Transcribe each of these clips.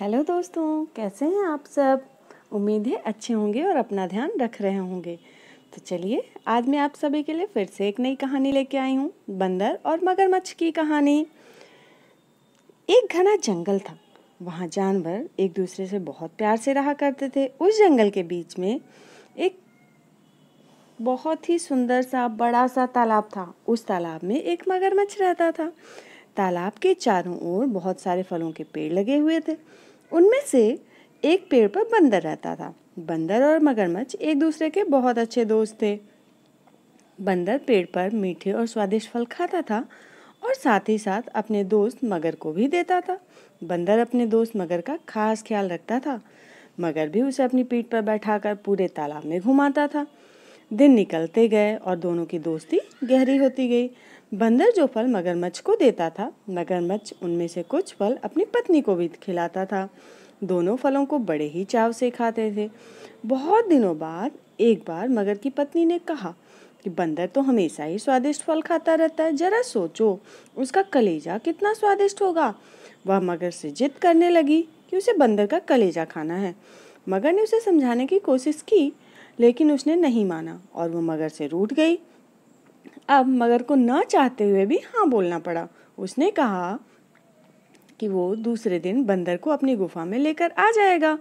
Hello दोस्तों, कैसे हैं आप सब। उम्मीद है अच्छे होंगे और अपना ध्यान रख रहे होंगे। तो चलिए, आज मैं आप सभी के लिए फिर से एक नई कहानी लेके आई हूँ, बंदर और मगरमच्छ की कहानी। एक घना जंगल था। वहाँ जानवर एक दूसरे से बहुत प्यार से रहा करते थे। उस जंगल के बीच में एक बहुत ही सुंदर सा बड़ा सा तालाब था। उस तालाब में एक मगरमच्छ रहता था। तालाब के चारों ओर बहुत सारे फलों के पेड़ लगे हुए थे। उनमें से एक पेड़ पर बंदर रहता था। बंदर और मगरमच्छ एक दूसरे के बहुत अच्छे दोस्त थे। बंदर पेड़ पर मीठे और स्वादिष्ट फल खाता था और साथ ही साथ अपने दोस्त मगर को भी देता था। बंदर अपने दोस्त मगर का खास ख्याल रखता था। मगर भी उसे अपनी पीठ पर बैठाकर पूरे तालाब में घुमाता था। दिन निकलते गए और दोनों की दोस्ती गहरी होती गई। बंदर जो फल मगरमच्छ को देता था, मगरमच्छ उनमें से कुछ फल अपनी पत्नी को भी खिलाता था। दोनों फलों को बड़े ही चाव से खाते थे। बहुत दिनों बाद एक बार मगर की पत्नी ने कहा कि बंदर तो हमेशा ही स्वादिष्ट फल खाता रहता है, जरा सोचो उसका कलेजा कितना स्वादिष्ट होगा। वह मगर से जिद करने लगी कि उसे बंदर का कलेजा खाना है। मगर ने उसे समझाने की कोशिश की, लेकिन उसने नहीं माना और वो मगर से रूठ गई। अब मगर को न चाहते हुए भी हाँ बोलना पड़ा। उसने कहा कि वो दूसरे दिन बंदर को अपनी गुफा में लेकर आ जाएगा,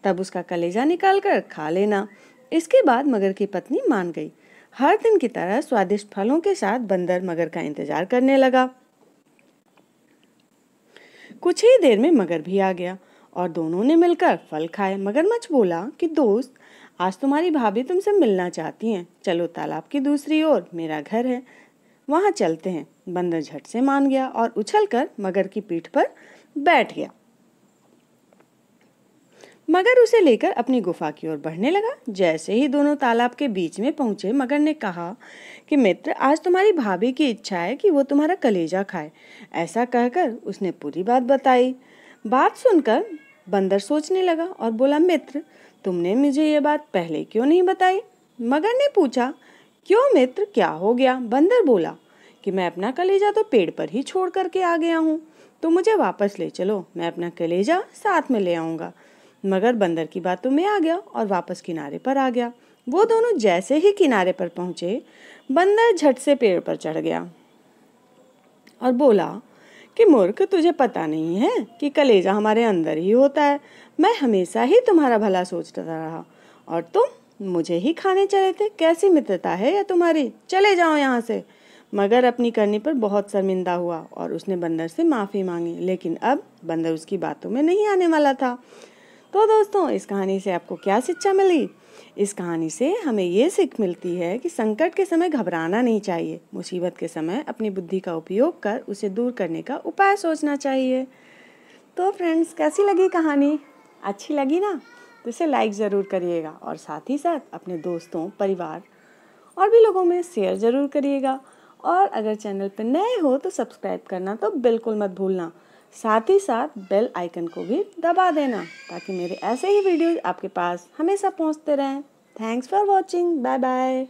तब उसका कलेजा निकाल कर खा लेना। इसके बाद मगर की पत्नी मान गई। हर दिन की तरह स्वादिष्ट फलों के साथ बंदर मगर का इंतजार करने लगा। कुछ ही देर में मगर भी आ गया और दोनों ने मिलकर फल खाए। मगरमच्छ बोला कि दोस्त, आज तुम्हारी भाभी तुमसे मिलना चाहती हैं। चलो, तालाब की दूसरी ओर मेरा घर है, वहां चलते हैं। बंदर झट से मान गया और उछलकर मगर की पीठ पर बैठ गया। मगर उसे लेकर अपनी गुफा की ओर बढ़ने लगा। जैसे ही दोनों तालाब के बीच में पहुंचे, मगर ने कहा कि मित्र, आज तुम्हारी भाभी की इच्छा है कि वो तुम्हारा कलेजा खाए। ऐसा कहकर उसने पूरी बात बताई। बात सुनकर बंदर सोचने लगा और बोला, मित्र, तुमने मुझे ये बात पहले क्यों नहीं बताई। मगर ने पूछा, क्यों मित्र, क्या हो गया। बंदर बोला कि मैं अपना कलेजा तो पेड़ पर ही छोड़ करके आ गया हूँ, तो मुझे वापस ले चलो, मैं अपना कलेजा साथ में ले आऊंगा। मगर बंदर की बातों में आ गया और वापस किनारे पर आ गया। वो दोनों जैसे ही किनारे पर पहुंचे, बंदर झट से पेड़ पर चढ़ गया और बोला कि मूर्ख, तुझे पता नहीं है कि कलेजा हमारे अंदर ही होता है। मैं हमेशा ही तुम्हारा भला सोचता रहा और तुम मुझे ही खाने चले थे। कैसी मित्रता है यह तुम्हारी, चले जाओ यहाँ से। मगर अपनी करनी पर बहुत शर्मिंदा हुआ और उसने बंदर से माफ़ी मांगी, लेकिन अब बंदर उसकी बातों में नहीं आने वाला था। तो दोस्तों, इस कहानी से आपको क्या शिक्षा मिली। इस कहानी से हमें ये सीख मिलती है कि संकट के समय घबराना नहीं चाहिए। मुसीबत के समय अपनी बुद्धि का उपयोग कर उसे दूर करने का उपाय सोचना चाहिए। तो फ्रेंड्स, कैसी लगी कहानी? अच्छी लगी ना? तो इसे लाइक ज़रूर करिएगा और साथ ही साथ अपने दोस्तों, परिवार और भी लोगों में शेयर ज़रूर करिएगा। और अगर चैनल पर नए हो तो सब्सक्राइब करना तो बिल्कुल मत भूलना। साथ ही साथ बेल आइकन को भी दबा देना, ताकि मेरे ऐसे ही वीडियो आपके पास हमेशा पहुंचते रहें। Thanks for watching. Bye bye.